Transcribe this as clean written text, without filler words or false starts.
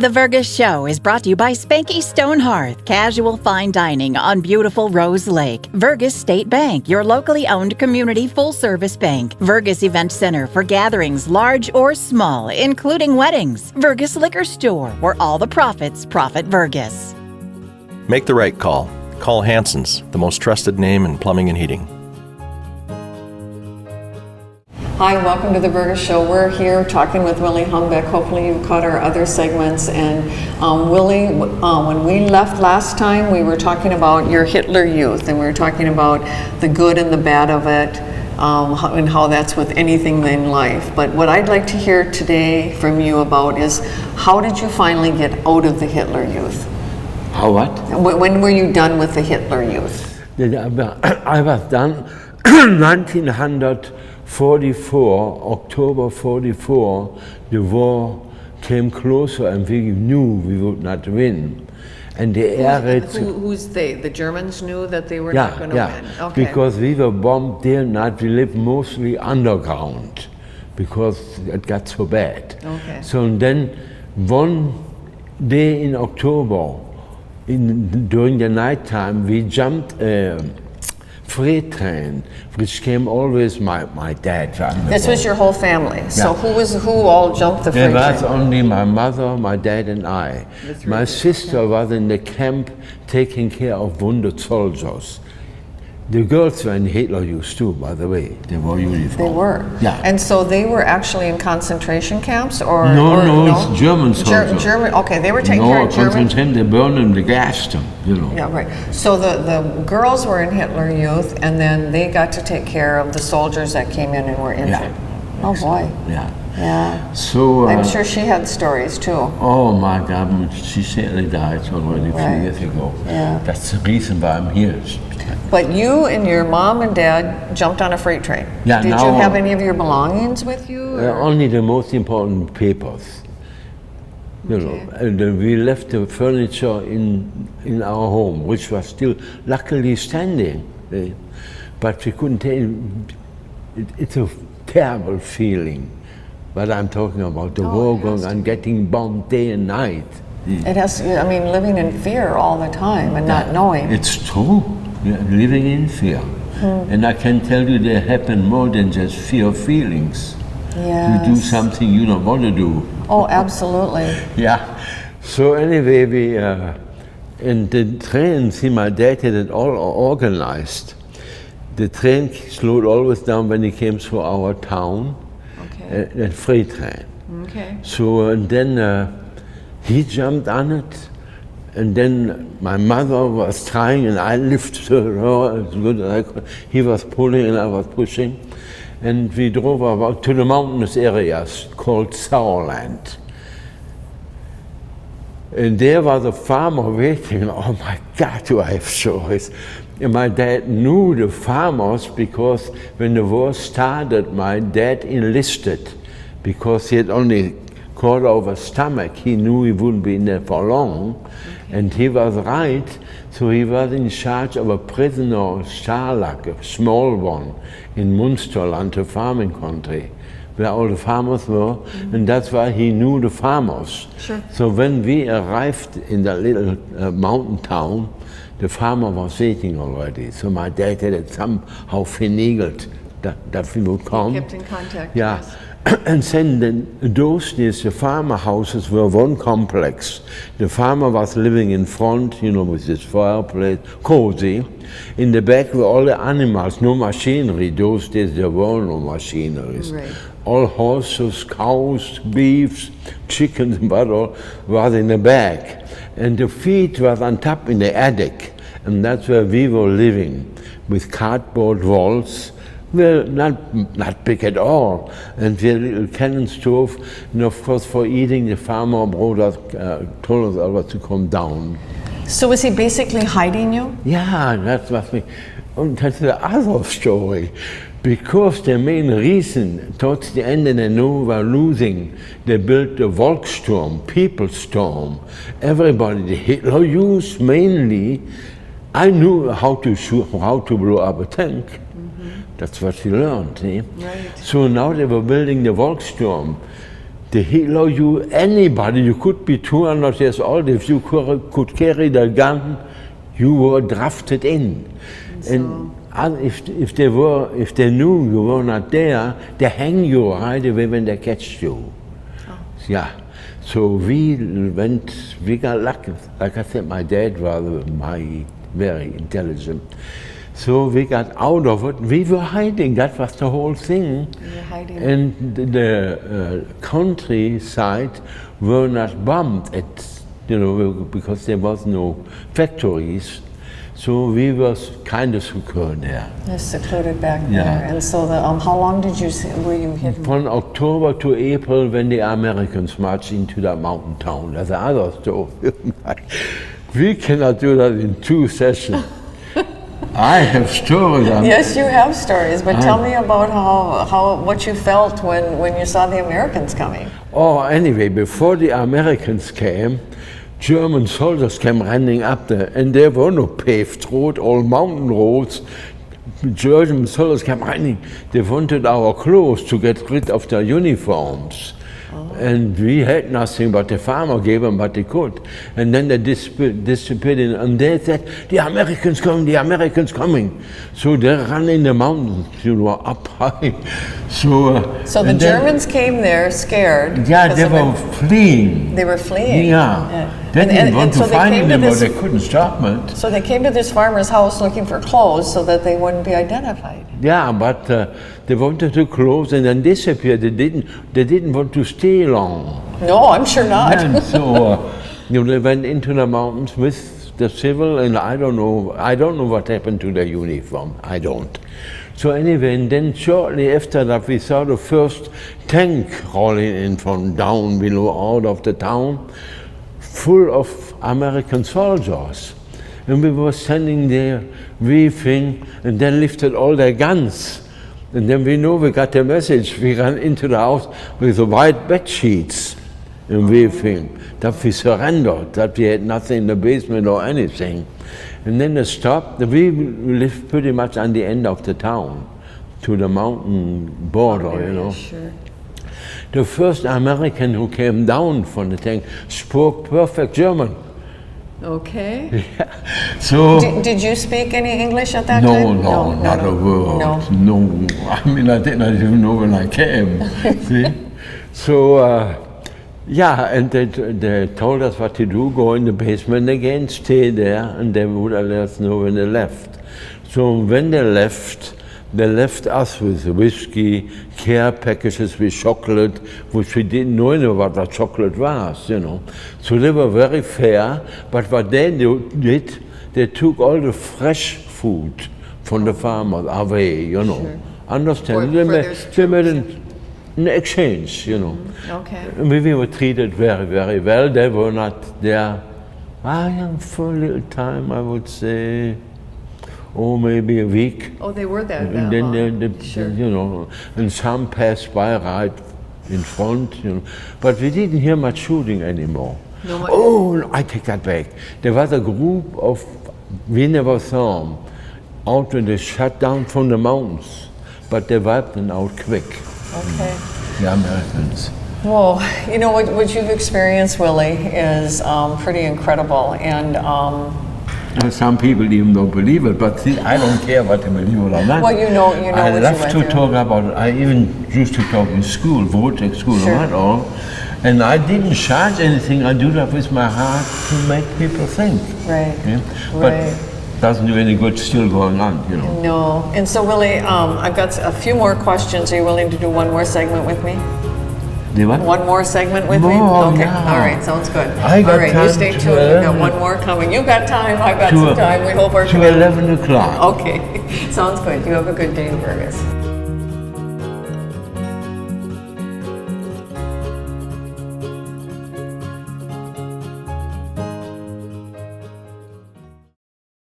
The Vergas Show is brought to you by Spanky Stone Hearth, casual fine dining on beautiful Rose Lake. Vergas State Bank, your locally owned community full-service bank. Vergas Event Center for gatherings large or small, including weddings. Vergas Liquor Store, where all the profits profit Vergas. Make the right call. Call Hanson's, the most trusted name in plumbing and heating. Hi, welcome to the Vergas Show. We're here talking with Willi Humbeck. Hopefully you've caught our other segments. And Willi, when we left last time, we were talking about your Hitler Youth, and we were talking about the good and the bad of it, and how that's with anything in life. But what I'd like to hear today from you about is, how did you finally get out of the Hitler Youth? How what? When were you done with the Hitler Youth? I was done 1944, October 44, the war came closer and we knew we would not win. And the air raids... Who's they? The Germans knew that they were not going to win? Okay. Because we were bombed day and night. We lived mostly underground because it got so bad. Okay. So and then one day in October, during the night time, we jumped freight train, which came always my dad. This was your whole family. Yeah. So who all jumped the freight train? It was only my mother, my dad, and I. My sister was in the camp taking care of wounded soldiers. The girls were in Hitler Youth too, by the way. They wore uniform. They were? Yeah. And so they were actually in concentration camps, or? No, it's German soldiers. German, okay, they were taking care of German? Concentration, they burned them, they gassed them, you know. Yeah, right. So the girls were in Hitler Youth, and then they got to take care of the soldiers that came in and were injured. Yeah. Oh boy. Yeah. Yeah. So I'm sure she had stories too. Oh my God, she sadly died already a few years ago. Yeah. That's the reason why I'm here. But you and your mom and dad jumped on a freight train. Yeah. Did you have any of your belongings with you? Only the most important papers. You know, and we left the furniture in our home, which was still luckily standing. But we couldn't tell. It's a terrible feeling. But I'm talking about the war going on, getting bombed day and night. It has. I mean, living in fear all the time and not knowing. It's true. Living in fear. And I can tell you there happen more than just fear feelings. Yes. You do something you don't want to do. Oh, absolutely. Yeah. So anyway, we, and the train, see, my dad had it all organized. The train slowed always down when he came through our town, a freight train. Okay. So, and then he jumped on it. And then my mother was trying, and I lifted her as good as I could. He was pulling, and I was pushing. And we drove about to the mountainous areas called Sauerland. And there was a farmer waiting. Oh my God, do I have stories. And my dad knew the farmers because when the war started, my dad enlisted because he had only quarter of a stomach. He knew he wouldn't be in there for long. And he was right, so he was in charge of a prisoner Starlack, a small one, in Munsterland, a farming country, where all the farmers were, and that's why he knew the farmers. Sure. So when we arrived in that little mountain town, the farmer was waiting already. So my dad had it somehow finagled that we would come. You kept in contact. Yeah. Yes. And then those days, the farmer houses were one complex. The farmer was living in front, you know, with his fireplace, cozy. In the back were all the animals, no machinery. Those days there were no machineries. Right. All horses, cows, beefs, chickens, but all was in the back. And the feed was on top in the attic. And that's where we were living, with cardboard walls. Well, not big at all. And we had a little cannon stove, and of course for eating, the farmer told us always to come down. So was he basically hiding you? Yeah, that was me. And that's the other story. Because the main reason, towards the end, and they knew we were losing, they built the Volkssturm, People's Storm. Everybody, the Hitler Youth mainly, I knew how to shoot, how to blow up a tank. That's what we learned. Eh? Right. So now they were building the Volkssturm. the Hitler, anybody, you could be 200 years old, if you could carry the gun, you were drafted in. And if they knew you were not there, they hang you right away when they catch you. Yeah. So we got lucky. Like I said, my dad was very intelligent. So we got out of it. We were hiding. That was the whole thing. You were hiding. And the countryside were not bombed because there was no factories. So we were kind of secure there. Just secluded back there. And so how long were you hidden? From October to April, when the Americans marched into that mountain town. That's another story. We cannot do that in 2 sessions. I have stories. Yes, you have stories, but tell me about what you felt when you saw the Americans coming. Oh, anyway, before the Americans came, German soldiers came running up there, and there were no paved road, all mountain roads. German soldiers came running. They wanted our clothes to get rid of their uniforms. And we had nothing, but the farmer gave them what they could. And then they disappeared, and they said, the Americans coming, the Americans coming. So they ran in the mountains, up high. So the Germans came there scared. Yeah, they were fleeing. They were fleeing. Yeah. They didn't want to find them, but they couldn't stop it. So they came to this farmer's house looking for clothes so that they wouldn't be identified. Yeah, but they wanted to close and then disappear. They didn't want to stay long. No, I'm sure not. And so they went into the mountains with the civil, and I don't know what happened to their uniform. I don't. So anyway, and then shortly after that, we saw the first tank rolling in from down below, out of the town, full of American soldiers. And we were standing there weeping, and then lifted all their guns. And then we got the message. We ran into the house with the white bed sheets and weeping that we surrendered, that we had nothing in the basement or anything. And then they stopped. We lived pretty much on the end of the town, to the mountain border, Sure. The first American who came down from the tank spoke perfect German. Okay. Yeah. So did you speak any English at that time? No, not a word. No. I mean, I didn't even know when I came. See? So, and they told us what to do, go in the basement again, stay there, and they would let us know when they left. So when they left us with whiskey, care packages with chocolate, which we didn't know what chocolate was, So they were very fair, but what they did, they took all the fresh food from the farmers away, Sure. Understand? They made an exchange, Okay. And we were treated very, very well. They were not there for a little time, I would say. Or maybe a week. Oh, they were there. And then Sure. and some passed by right in front, But we didn't hear much shooting anymore. No, Oh, I take that back. There was a group we never saw them, out when they shut down from the mountains, but they wiped them out quick. Okay. The Americans. Well, what you've experienced, Willi, is pretty incredible, and. Some people even don't believe it, but see, I don't care what they believe it or not. Well, you know I what love you went to through. talk about it. I even used to talk in school, Vortex school, Sure. and all. And I didn't charge anything. I do that with my heart to make people think. Right. Yeah? Right. But doesn't do any good still going on, No. And so, Willi, I've got a few more questions. Are you willing to do one more segment with me? Do what? One more segment with me? More, Okay. yeah. All right. Sounds good. I got All right. time You stay to tuned. We've got 11. one more coming. You got time. I've got some time. We hope our to 11 o'clock. Okay. Sounds good. You have a good day, Vergas.